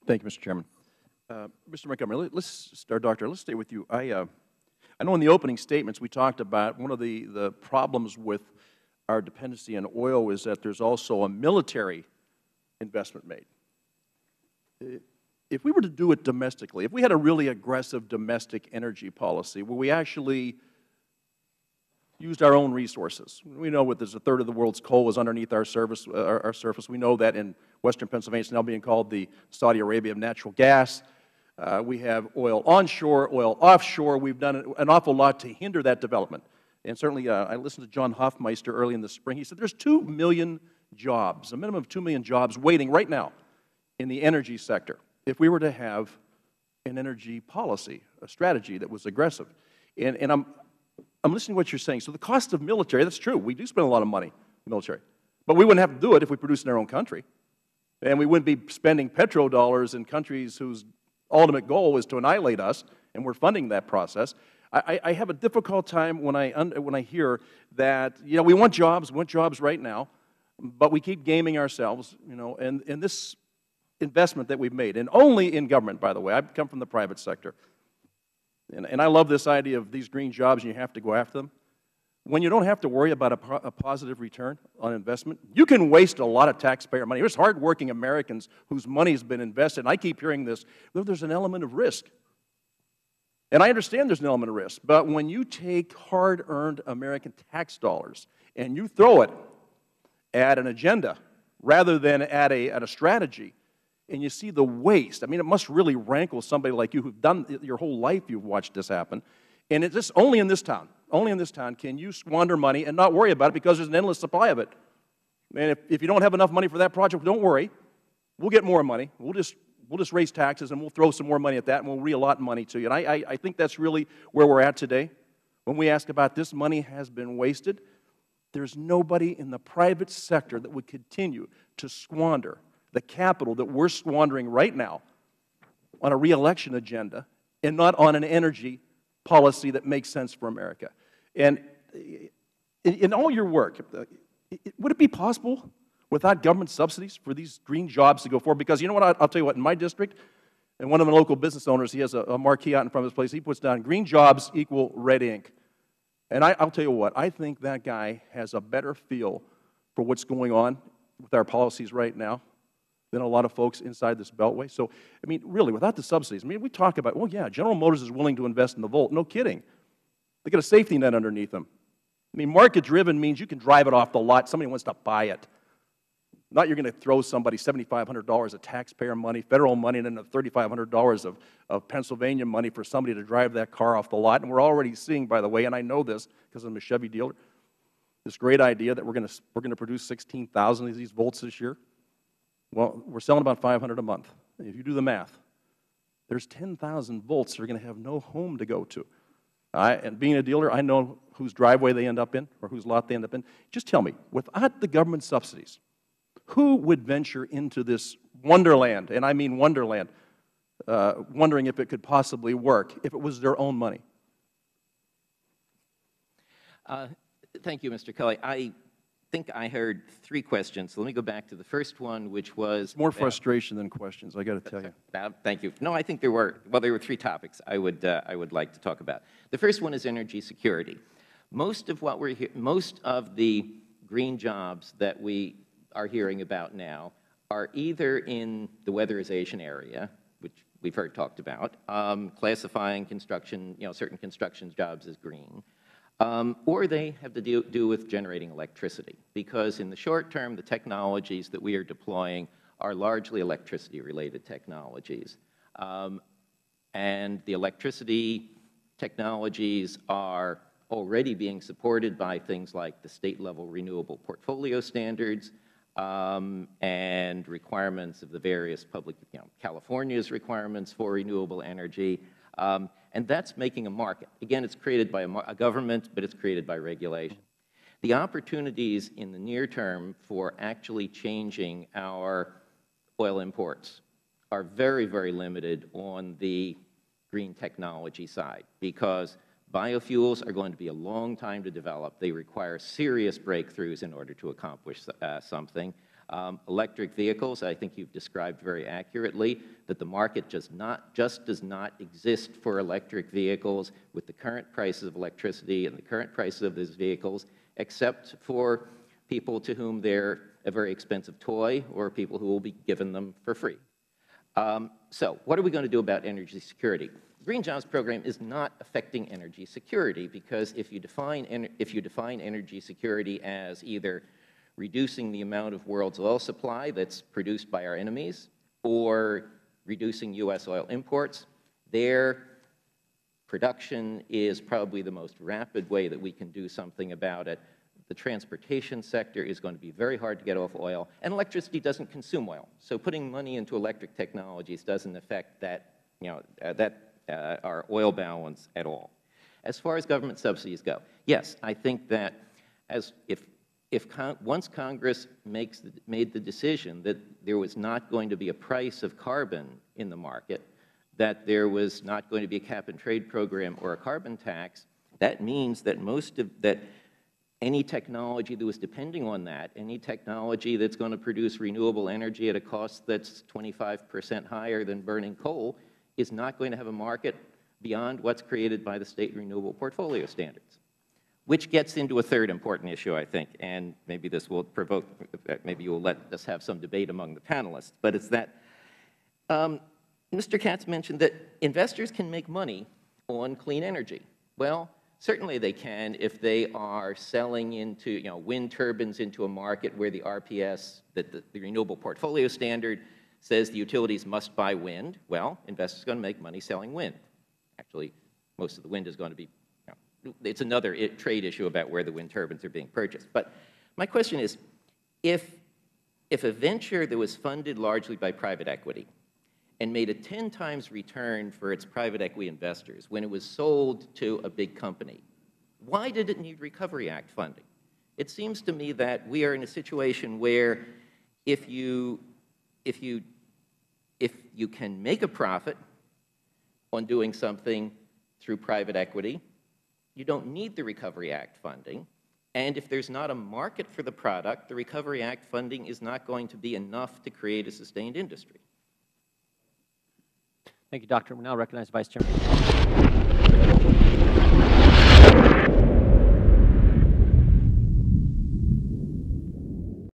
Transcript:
Thank you, Mr. Chairman. Mr. Montgomery, let's stay with you. I know in the opening statements we talked about one of the problems with our dependency on oil is that there's also a military investment made. If we were to do it domestically, if we had a really aggressive domestic energy policy where we actually used our own resources, we know that there's a third of the world's coal is underneath our surface. We know that in western Pennsylvania it's now being called the Saudi Arabia of natural gas. We have oil onshore, oil offshore. We've done an awful lot to hinder that development. And certainly I listened to John Hofmeister early in the spring. He said there's 2 million jobs, a minimum of 2 million jobs waiting right now in the energy sector if we were to have an energy policy, a strategy that was aggressive. And I'm listening to what you're saying. So the cost of military, that's true. We do spend a lot of money in the military. But we wouldn't have to do it if we produced in our own country. And we wouldn't be spending petrodollars in countries whose ultimate goal is to annihilate us, and we're funding that process. I have a difficult time when I hear that, we want jobs right now, but we keep gaming ourselves, and this investment that we've made, and only in government, by the way. I've come from the private sector. And I love this idea of these green jobs and you have to go after them. When you don't have to worry about a positive return on investment, you can waste a lot of taxpayer money. There's hardworking Americans whose money has been invested, and I keep hearing this, there's an element of risk. And I understand there's an element of risk, but when you take hard-earned American tax dollars and you throw it at an agenda rather than at a strategy, and you see the waste, it must really rankle somebody like you who've done your whole life, you've watched this happen. And it's just only in this town can you squander money and not worry about it because there's an endless supply of it. And if you don't have enough money for that project, don't worry. We'll get more money. We'll just raise taxes and we'll throw some more money at that and we'll re-allot money to you. And I think that's really where we're at today. When we ask about this money has been wasted, there's nobody in the private sector that would continue to squander the capital that we're squandering right now on a re-election agenda and not on an energy policy that makes sense for America. And in all your work, would it be possible without government subsidies for these green jobs to go forward? Because you know what, I'll tell you what, in my district, and one of the local business owners, he has a marquee out in front of his place, he puts down green jobs equal red ink. And I'll tell you what, I think that guy has a better feel for what's going on with our policies right now than a lot of folks inside this beltway. So, really, without the subsidies, we talk about, well, yeah, General Motors is willing to invest in the Volt. No kidding. They got a safety net underneath them. Market-driven means you can drive it off the lot. Somebody wants to buy it. Not you're going to throw somebody $7,500 of taxpayer money, federal money, and then $3,500 of Pennsylvania money for somebody to drive that car off the lot. And we're already seeing, by the way, and I know this because I'm a Chevy dealer, this great idea that we're going to produce 16,000 of these Volts this year. Well, we're selling about 500 a month. If you do the math, there's 10,000 Volts that are going to have no home to go to. And being a dealer, I know whose driveway they end up in or whose lot they end up in. Just tell me, without the government subsidies, who would venture into this wonderland, and I mean wonderland, wondering if it could possibly work if it was their own money? Thank you, Mr. Kelly. I think I heard 3 questions. So let me go back to the first one, which was more frustration than questions, I got to tell you. Thank you. No, I think there were 3 topics I would like to talk about. The first one is energy security. Most of the green jobs that we are hearing about now are either in the weatherization area, which we've heard talked about, classifying construction, certain construction jobs as green, or they have to do with generating electricity, because in the short term, the technologies that we are deploying are largely electricity-related technologies. And the electricity technologies are already being supported by things like the state-level renewable portfolio standards and requirements of the various public, California's requirements for renewable energy. And that's making a market. Again, it's created by a government, but it's created by regulation. The opportunities in the near term for actually changing our oil imports are very, very limited on the green technology side, because biofuels are going to be a long time to develop. They require serious breakthroughs in order to accomplish something. Electric vehicles, I think you've described very accurately that the market just does not exist for electric vehicles with the current prices of electricity and the current prices of these vehicles, except for people to whom they're a very expensive toy or people who will be given them for free. So what are we going to do about energy security? The Green Jobs Program is not affecting energy security, because if you define energy security as either reducing the amount of world's oil supply that's produced by our enemies or reducing U.S. oil imports, their production is probably the most rapid way that we can do something about it. The transportation sector is going to be very hard to get off oil, and electricity doesn't consume oil. So putting money into electric technologies doesn't affect that, our oil balance at all. As far as government subsidies go, yes, I think that once Congress made the decision that there was not going to be a price of carbon in the market, that there was not going to be a cap-and-trade program or a carbon tax, that means that any technology that was depending on that, any technology that's going to produce renewable energy at a cost that's 25% higher than burning coal, is not going to have a market beyond what's created by the state renewable portfolio standards. Which gets into a third important issue, I think, and maybe this will provoke, maybe you will let us have some debate among the panelists, but it's that Mr. Katz mentioned that investors can make money on clean energy. Well, certainly they can if they are selling into, wind turbines into a market where the RPS, the Renewable Portfolio Standard, says the utilities must buy wind. Well, investors are going to make money selling wind. Actually, most of the wind is going to be, it's another trade issue about where the wind turbines are being purchased. But my question is, if a venture that was funded largely by private equity and made a 10 times return for its private equity investors when it was sold to a big company, why did it need Recovery Act funding? It seems to me that we are in a situation where if you can make a profit on doing something through private equity, you don't need the Recovery Act funding. And if there's not a market for the product, the Recovery Act funding is not going to be enough to create a sustained industry. Thank you, Doctor. We now recognize Vice Chairman.